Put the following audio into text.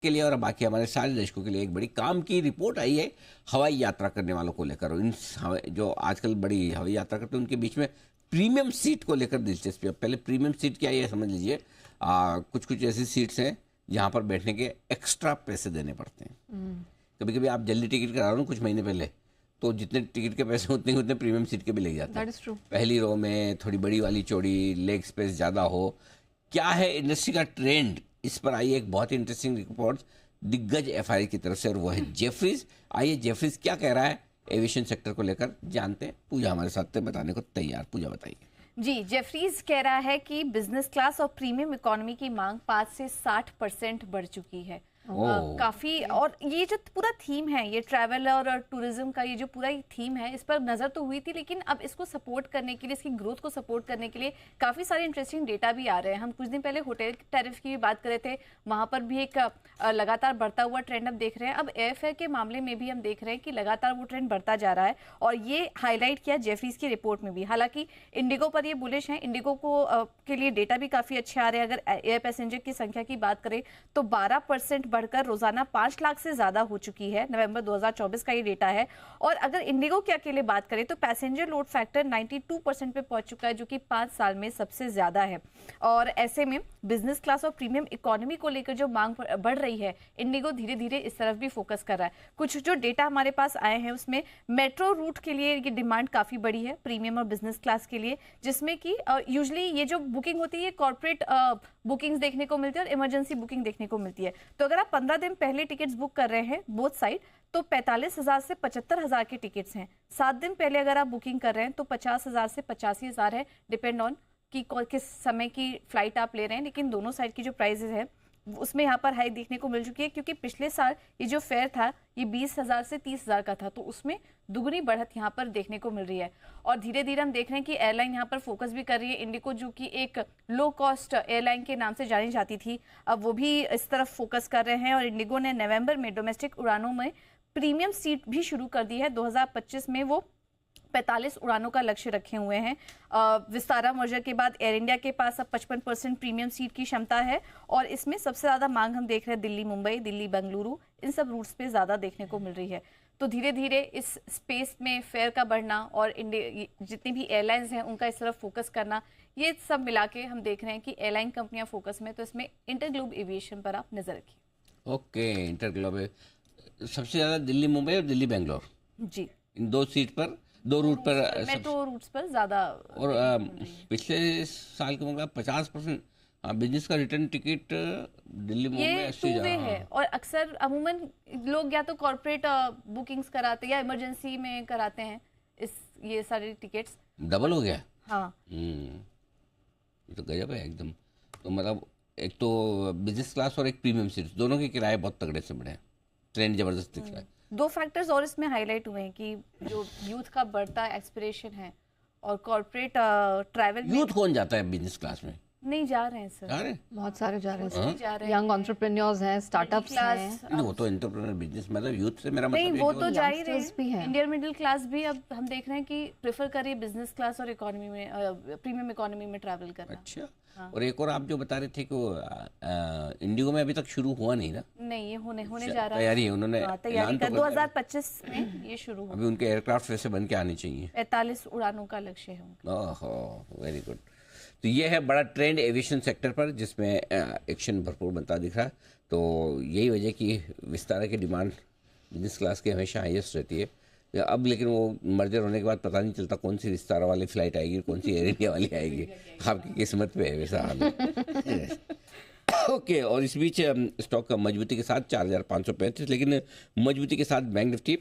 के लिए और बाकी हमारे सारे दर्शकों के लिए एक बड़ी काम की रिपोर्ट आई है हवाई यात्रा करने वालों को लेकर। जो आजकल बड़ी हवाई यात्रा करते हैं उनके बीच में प्रीमियम सीट को लेकर दिलचस्पी है। पहले प्रीमियम सीट क्या है ये समझ लीजिए। कुछ कुछ ऐसी सीट्स हैं जहाँ पर बैठने के एक्स्ट्रा पैसे देने पड़ते हैं। कभी कभी आप जल्दी टिकट करा रहे हो कुछ महीने पहले, तो जितने टिकट के पैसे उतने उतने प्रीमियम सीट के भी लग जाते हैं। पहली रो में थोड़ी बड़ी वाली चौड़ी, लेग स्पेस ज़्यादा हो। क्या है इंडस्ट्री का ट्रेंड, इस पर आई एक बहुत ही इंटरेस्टिंग रिपोर्ट दिग्गज एफआई की तरफ से, और वो है जेफरीज। आइए जेफरीज क्या कह रहा है एविएशन सेक्टर को लेकर जानते हैं। पूजा हमारे साथ बताने को तैयार। पूजा बताइए। जी, जेफरीज कह रहा है कि बिजनेस क्लास और प्रीमियम इकोनॉमी की मांग 5 से 60% बढ़ चुकी है। काफी, और ये जो पूरा थीम है, ये ट्रैवल और टूरिज्म का ये जो पूरा थीम है, इस पर नजर तो हुई थी, लेकिन अब इसको सपोर्ट करने के लिए, इसकी ग्रोथ को सपोर्ट करने के लिए काफी सारे इंटरेस्टिंग डेटा भी आ रहे हैं। हम कुछ दिन पहले होटल टैरिफ की भी बात कर रहे थे, वहां पर भी एक लगातार बढ़ता हुआ ट्रेंड अब देख रहे हैं। अब एयरफेयर के मामले में भी हम देख रहे हैं कि लगातार वो ट्रेंड बढ़ता जा रहा है, और ये हाईलाइट किया जेफरीज की रिपोर्ट में भी। हालांकि इंडिगो पर ये बुलिश है, इंडिगो को के लिए डेटा भी काफी अच्छे आ रहे हैं। अगर एयर पैसेंजर की संख्या की बात करें तो 12% बढ़कर रोजाना 5 लाख से ज्यादा हो चुकी है। नवंबर 2024 का ये डेटा है। और अगर इंडिगो के अकेले बात करें तो पैसेंजर लोड फैक्टर 92% पे पहुंच चुका है, जो कि 5 साल में सबसे ज्यादा है। और ऐसे में बिजनेस क्लास और प्रीमियम इकोनॉमी को लेकर जो मांग बढ़ रही है, इंडिगो धीरे धीरे इस तरफ भी फोकस कर रहा है। कुछ जो डेटा हमारे पास आए हैं उसमें मेट्रो रूट के लिए ये डिमांड काफी बड़ी है, प्रीमियम और बिजनेस क्लास के लिए, जिसमें कि यूजुअली ये जो बुकिंग होती है कॉर्पोरेट बुकिंग्स देखने को मिलती है और इमरजेंसी बुकिंग देखने को मिलती है। तो अगर आप 15 दिन पहले टिकट्स बुक कर रहे हैं बोथ साइड, तो 45,000 से 75,000 के टिकट्स हैं। 7 दिन पहले अगर आप बुकिंग कर रहे हैं तो 50,000 से 85,000 है, डिपेंड ऑन कि किस समय की फ्लाइट आप ले रहे हैं। लेकिन दोनों साइड की जो प्राइसेस है उसमें यहाँ पर हाई देखने को मिल चुकी है, क्योंकि पिछले साल ये जो फेयर था ये 20,000 से 30,000 का था, तो उसमें दुगनी बढ़त यहाँ पर देखने को मिल रही है। और धीरे धीरे हम देख रहे हैं कि एयरलाइन यहाँ पर फोकस भी कर रही है। इंडिगो जो कि एक लो कॉस्ट एयरलाइन के नाम से जानी जाती थी, अब वो भी इस तरफ फोकस कर रहे हैं। और इंडिगो ने नवंबर में डोमेस्टिक उड़ानों में प्रीमियम सीट भी शुरू कर दी है। 2025 में वो 45 उड़ानों का लक्ष्य रखे हुए हैं। विस्तारा मर्जर के बाद एयर इंडिया के पास अब 55% प्रीमियम सीट की क्षमता है, और इसमें सबसे ज्यादा मांग हम देख रहे हैं दिल्ली मुंबई, दिल्ली बेंगलुरु, इन सब रूट्स पे ज्यादा देखने को मिल रही है। तो धीरे धीरे इस स्पेस में फेयर का बढ़ना और जितनी भी एयरलाइंस हैं उनका इस तरफ फोकस करना, ये सब मिला के हम देख रहे हैं कि एयरलाइन कंपनियां फोकस में। तो इसमें इंटरग्लोब एविएशन पर आप नजर रखिए। ओके, इंटरग्लोब सबसे ज्यादा दिल्ली मुंबई और दिल्ली बेंगलोर, जी, इन दो रूट पर मेट्रो रूट्स पर ज्यादा। और पिछले साल के मुकाबले 50% बिजनेस का रिटर्न टिकट दिल्ली मुंबई 80 है। और अक्सर अमूमन लोग या तो कॉर्पोरेट बुकिंग्स कराते हैं या इमरजेंसी में कराते हैं ये सारे टिकट्स। डबल हो गया। हाँ, ये तो गजब है एकदम। तो मतलब एक तो बिजनेस क्लास और एक प्रीमियम सीट, दोनों के किराए बहुत तगड़े से बढ़े हैं। ट्रेंड जबरदस्त दिख रहा है। दो फैक्टर्स और इसमें हाईलाइट हुए हैं कि जो यूथ का बढ़ता एस्पिरेशन है और कॉर्पोरेट ट्रैवल। यूथ कौन जाता है बिजनेस क्लास में? नहीं जा रहे हैं सर, जा रहे हैं? बहुत सारे जा रहे नहीं जा रहे हैं। यंग एंटरप्रेन्योर्स हैं, स्टार्टअप्स हैं। नहीं, वो तो एंटरप्रेन्योर बिजनेस, मतलब यूथ से मेरा मतलब नहीं, वो तो जा ही रहे भी हैं। इंडियन मिडिल क्लास भी अब हम देख रहे हैं कि प्रेफर करिए बिजनेस क्लास और इकोनॉमी में, प्रीमियम इकोनॉमी में ट्रैवल करना। अच्छा। हाँ। और एक और आप जो बता रहे थे कि वो इंडिगो में अभी तक शुरू हुआ नहीं ना? नहीं, ये होने जा रहा है। तैयारी है, उन्होंने तैयारी कर 2025 में ये शुरू होगा। अभी उनके एयरक्राफ्ट वैसे बन के आने चाहिए। 45 उड़ानों का लक्ष्य है उनका। ओहो, वेरी गुड। तो ये है बड़ा ट्रेंड एविएशन सेक्टर पर, जिसमें एक्शन भरपूर बनता दिख रहा है। तो यही वजह कि विस्तारा की डिमांड बिजनेस क्लास की हमेशा हाईएस्ट रहती है। अब लेकिन वो मर्जर होने के बाद पता नहीं चलता कौन सी विस्तारा वाली फ्लाइट आएगी, कौन सी एयर इंडिया वाली आएगी। आपकी किस्मत पे है वैसा हाल है। ओके, और इस बीच स्टॉक मजबूती के साथ 4,535, लेकिन मजबूती के साथ बैंक निफ्टी